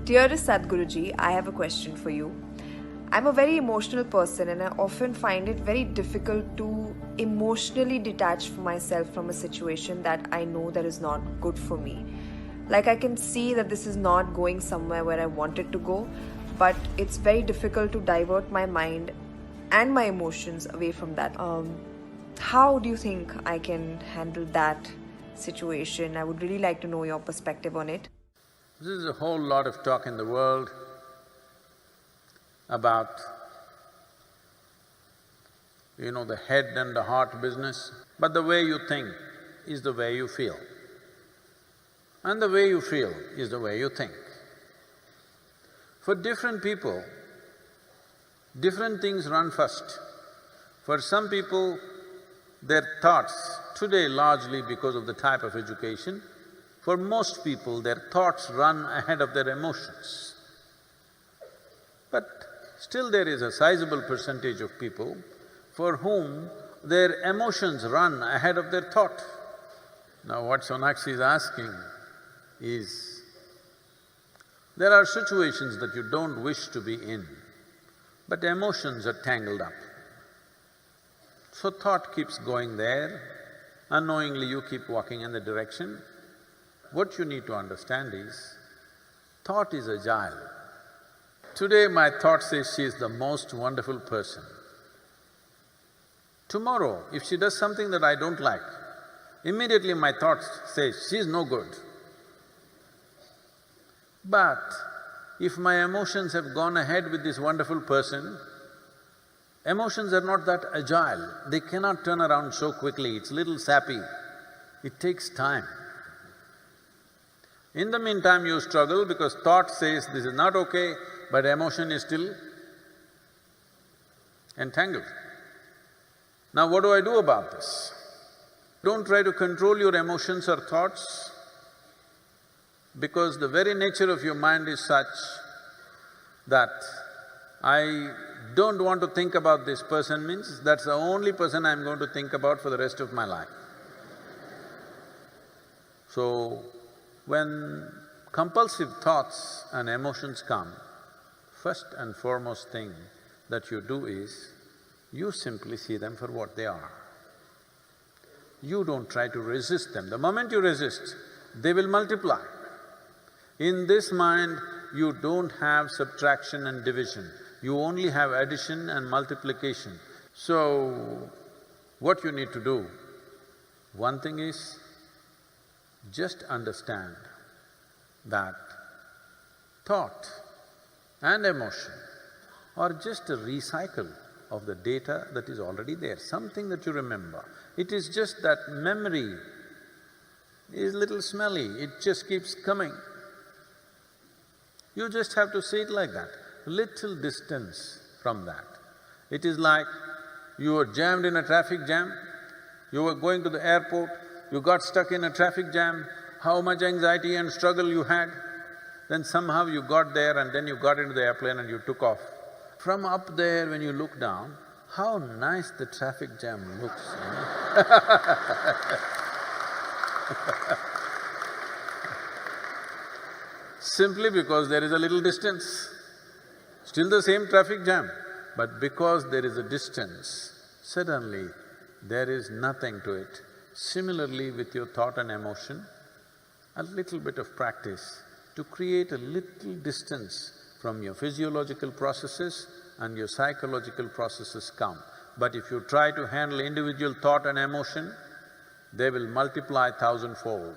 Dearest Sadhguruji, I have a question for you. I'm a very emotional person and I often find it very difficult to emotionally detach myself from a situation that I know that is not good for me. Like I can see that this is not going somewhere where I want it to go, but it's very difficult to divert my mind and my emotions away from that. How do you think I can handle that situation? I would really like to know your perspective on it. There's a whole lot of talk in the world about, the head and the heart business, but the way you think is the way you feel. And the way you feel is the way you think. For different people, different things run first. For some people, their thoughts, today largely because of the type of education, for most people, their thoughts run ahead of their emotions. But still there is a sizable percentage of people for whom their emotions run ahead of their thought. Now what Sonakshi is asking is, there are situations that you don't wish to be in, but emotions are tangled up. So thought keeps going there, unknowingly you keep walking in the direction. What you need to understand is, thought is agile. Today my thought says she is the most wonderful person. Tomorrow, if she does something that I don't like, immediately my thought says, she is no good. But if my emotions have gone ahead with this wonderful person, emotions are not that agile, they cannot turn around so quickly, it's little sappy, it takes time. In the meantime, you struggle because thought says this is not okay, but emotion is still entangled. Now what do I do about this? Don't try to control your emotions or thoughts, because the very nature of your mind is such that I don't want to think about this person means that's the only person I'm going to think about for the rest of my life. So, when compulsive thoughts and emotions come, first and foremost thing that you do is, you simply see them for what they are. You don't try to resist them. The moment you resist, they will multiply. In this mind, you don't have subtraction and division, you only have addition and multiplication. So, what you need to do, one thing is, just understand that thought and emotion are just a recycle of the data that is already there, something that you remember. It is just that memory is little smelly, it just keeps coming. You just have to see it like that, little distance from that. It is like you were jammed in a traffic jam, you were going to the airport, you got stuck in a traffic jam, how much anxiety and struggle you had, then somehow you got there and then you got into the airplane and you took off. From up there when you look down, how nice the traffic jam looks, Simply because there is a little distance. Still the same traffic jam, but because there is a distance, suddenly there is nothing to it. Similarly with your thought and emotion, a little bit of practice to create a little distance from your physiological processes and your psychological processes come. But if you try to handle individual thought and emotion, they will multiply thousandfold.